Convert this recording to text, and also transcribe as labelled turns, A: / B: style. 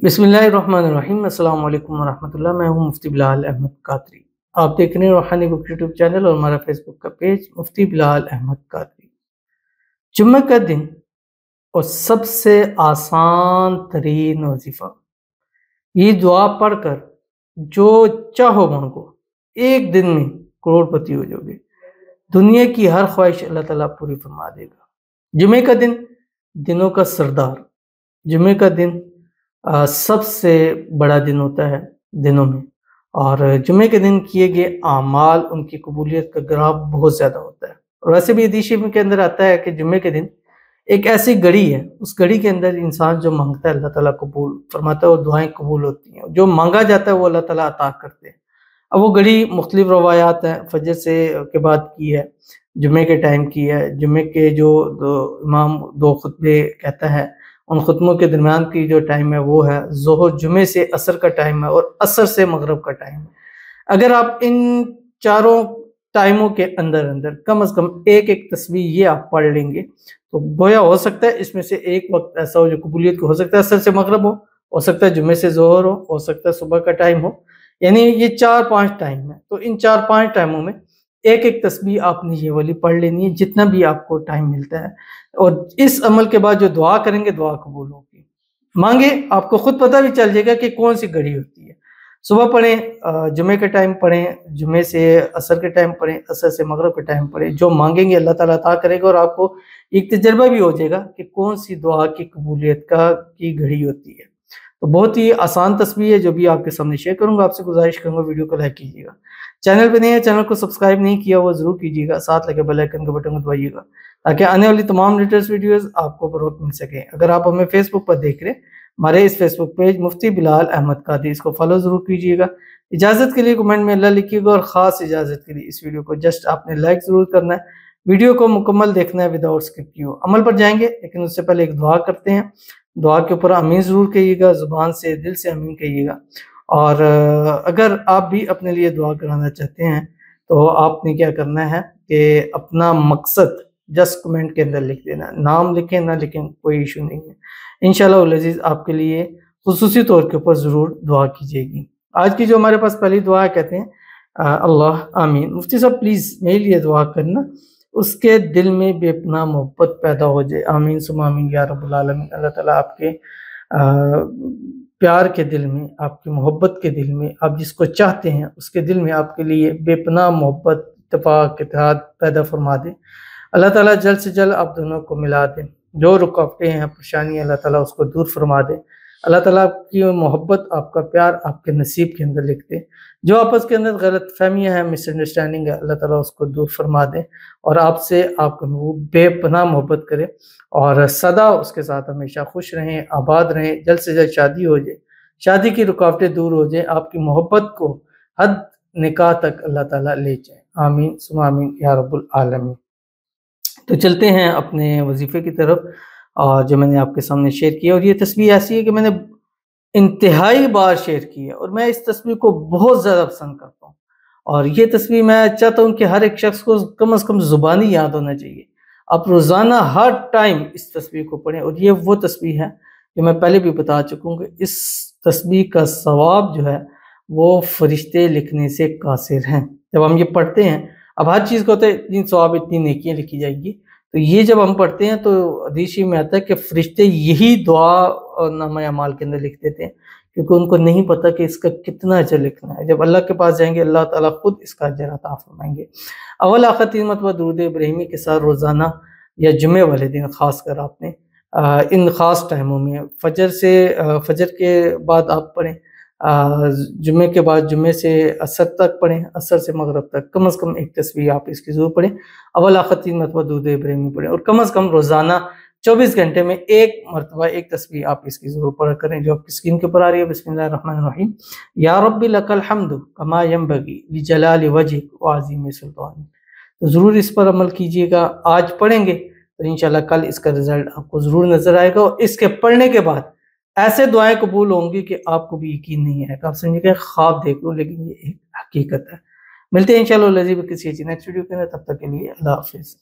A: बिस्मिल्लाहिर्रहमानिर्रहीम। अस्सलाम वालेकुम वरहमतुल्लाह। मैं हूं मुफ्ती बिलाल अहमद कादरी। आप देख रहे हैं रूहानी बुक यूट्यूब चैनल और हमारा फेसबुक का पेज मुफ्ती बिलाल अहमद कादरी। जुम्मे का दिन और सबसे आसान तरीन वजीफा, ये दुआ पढ़कर जो चाहो मांगो, एक दिन में करोड़पति हो जाओगे। दुनिया की हर ख्वाहिश अल्लाह ताला पूरी फरमा देगा। जुम्मे का दिन दिनों का सरदार, जुम्मे का दिन सबसे बड़ा दिन होता है दिनों में, और जुम्मे के दिन किए गए आमाल उनकी कबूलियत का ग्राफ बहुत ज़्यादा होता है। और वैसे भी हदीस शरीफ के अंदर आता है कि जुम्मे के दिन एक ऐसी घड़ी है, उस घड़ी के अंदर इंसान जो मांगता है अल्लाह ताला कबूल फरमाता है और दुआएं कबूल होती हैं। जो मांगा जाता है वो अल्लाह ताला अता करते हैं। अब वो घड़ी मुख्तलिफ रवायात हैं, फजर से के बाद की है, जुम्मे के टाइम की है, जुम्मे के जो इमाम दो खुतबे कहता है उन खुतबों के दरमियान की जो टाइम है वो है ज़ोहर, जुम्मे से असर का टाइम है और असर से मगरब का टाइम है। अगर आप इन चारों टाइमों के अंदर अंदर कम से कम एक एक तस्बीह ये आप पढ़ लेंगे तो गोया हो सकता है इसमें से एक वक्त ऐसा हो जो कबूलियत को, हो सकता है असर से मगरब हो सकता है जुम्मे से ज़ोहर हो सकता है सुबह का टाइम हो। यानी ये 4-5 टाइम है, तो इन 4-5 टाइमों में एक एक तस्बीह आपने ये वाली पढ़ लेनी है जितना भी आपको टाइम मिलता है। और इस अमल के बाद जो दुआ करेंगे दुआ कबूल होगी। मांगे, आपको खुद पता भी चल जाएगा कि कौन सी घड़ी होती है। सुबह पढ़ें, जुम्मे के टाइम पढ़ें, जुम्मे से असर के टाइम पढ़ें, असर से मगरब के टाइम पढ़ें। जो मांगेंगे अल्लाह ताला अता करेगा और आपको एक तजर्बा भी हो जाएगा कि कौन सी दुआ की कबूलियत की घड़ी होती है। तो बहुत ही आसान तस्बीह है जो भी आपके सामने शेयर करूंगा। आपसे गुजारिश करूंगा वीडियो को लाइक कीजिएगा, चैनल पे नए हैं चैनल को सब्सक्राइब नहीं किया वो जरूर कीजिएगा, साथ लगे बेल आइकन के बटन को दबाइएगा ताकि आने वाली तमाम लेटेस्ट वीडियोस आपको बर वक्त मिल सके। अगर आप हमें फेसबुक पर देख रहे हैं, हमारे इस फेसबुक पेज मुफ्ती बिलाल अहमद कादरी, इसको फॉलो जरूर कीजिएगा। इजाजत के लिए कमेंट में अल्लाह लिखिएगा और खास इजाजत के लिए इस वीडियो को जस्ट आपने लाइक जरूर करना है। वीडियो को मुकम्मल देखना है विदाउट स्किप किए। अमल पर जाएंगे लेकिन उससे पहले एक दुआ करते हैं। दुआ के ऊपर आमीन जरूर कहिएगा, जुबान से दिल से आमीन कहिएगा। और अगर आप भी अपने लिए दुआ कराना चाहते हैं तो आपने क्या करना है कि अपना मकसद जस्ट कमेंट के अंदर लिख देना। नाम लिखें ना लिखें कोई इशू नहीं है, इंशाल्लाह अज़ीज़ आपके लिए खुसूसी तौर के ऊपर ज़रूर दुआ की जाएगी। आज की जो हमारे पास पहली दुआ कहते हैं अल्लाह आमीन। मुफ्ती साहब प्लीज़ मेरे लिए दुआ करना, उसके दिल में बेपनाह मोहब्बत पैदा हो जाए। आमीन सुम्मा आमीन या रब्बुल आलमीन। अल्लाह ताला आपके प्यार के दिल में, आपकी मोहब्बत के दिल में, आप जिसको चाहते हैं उसके दिल में आपके लिए बेपनाह मोहब्बत, इत्तेफाक, इत्तेहाद पैदा फरमा दे। अल्लाह ताला जल्द से जल्द आप दोनों को मिला दे। जो रुकावटें हैं, परेशानी, अल्लाह ताला उसको दूर फरमा दे। अल्लाह ताला आपकी मोहब्बत, आपका प्यार आपके नसीब के अंदर लिख दे। जो आपस के अंदर गलतफहमियाँ हैं, मिसअंडरस्टैंडिंग है, अल्लाह ताला उसको दूर फरमा दे और आपसे आपको वो बेपनाह मोहब्बत करे और सदा उसके साथ हमेशा खुश रहें, आबाद रहें। जल्द से जल्द शादी हो जाए, शादी की रुकावटें दूर हो जाए, आपकी मोहब्बत को हद निकाह तक अल्लाह ताला ले जाए। आमीन सुम्मा आमीन या रब्बुल आलमीन। तो चलते हैं अपने वजीफे की तरफ, और जो मैंने आपके सामने शेयर किया, और ये तस्वीर ऐसी है कि मैंने इंतहाई बार शेयर की है और मैं इस तस्वीर को बहुत ज़्यादा पसंद करता हूँ। और ये तस्वीर मैं चाहता हूँ कि हर एक शख्स को कम से कम ज़ुबानी याद होना चाहिए। आप रोज़ाना हर टाइम इस तस्वीर को पढ़ें। और ये वो तस्वीर है जो मैं पहले भी बता चुका हूँ कि इस तस्वीर का सवाब जो है वो फरिश्ते लिखने से कासिर हैं। जब हम ये पढ़ते हैं, अब हर चीज़ को होता है इतनी सवाब इतनी नेकियाँ लिखी जाएगी, तो ये जब हम पढ़ते हैं तो हदीस में आता है कि फरिश्ते यही दुआ नामा अमाल के अंदर लिख देते हैं, क्योंकि उनको नहीं पता कि इसका कितना अजर लिखना है। जब अल्लाह के पास जाएंगे अल्लाह ताला खुद इसका अजर अता फरमाएंगे। अव्वल आखिर 3 मरतबा दुरूद इब्राहिमी के साथ रोज़ाना या जुम्मे वाले दिन खासकर आपने इन ख़ास टाइमों में फजर के बाद आप पढ़ें, जुम्मे के बाद जुम्मे से असर तक पढ़ें, असर से मगरब तक कम से कम एक तस्बीह आप इसकी ज़रूर पढ़ें। अव्वल आखिर 3 मरतबा दुरूद इब्राहिमी पढ़ें और कम से कम रोज़ाना 24 घंटे में एक मरतबा एक तस्बीह आप इसकी ज़रूर पढ़ा करें जो आपकी स्क्रीन के ऊपर आ रही है। बिस्मिल्लाहिर्रहमानिर्रहीम। या रब्बी लकल हम्दु कमा यंबगी लिजलाली वजहिक व अज़ीम सुल्तानिक। तो ज़रूर इस पर अमल कीजिएगा। आज पढ़ेंगे तो इंशाल्लाह कल इसका रिजल्ट आपको ज़रूर नज़र आएगा और इसके पढ़ने के बाद ऐसे दुआएं कबूल होंगी कि आपको भी यकीन नहीं आएगा, आप समझिएगा ख्वाब देख लो, लेकिन ये एक हकीकत है। मिलते हैं इंशाल्लाह किसी नेक्स्ट वीडियो के अंदर, तब तक के लिए अल्लाह हाफिज़।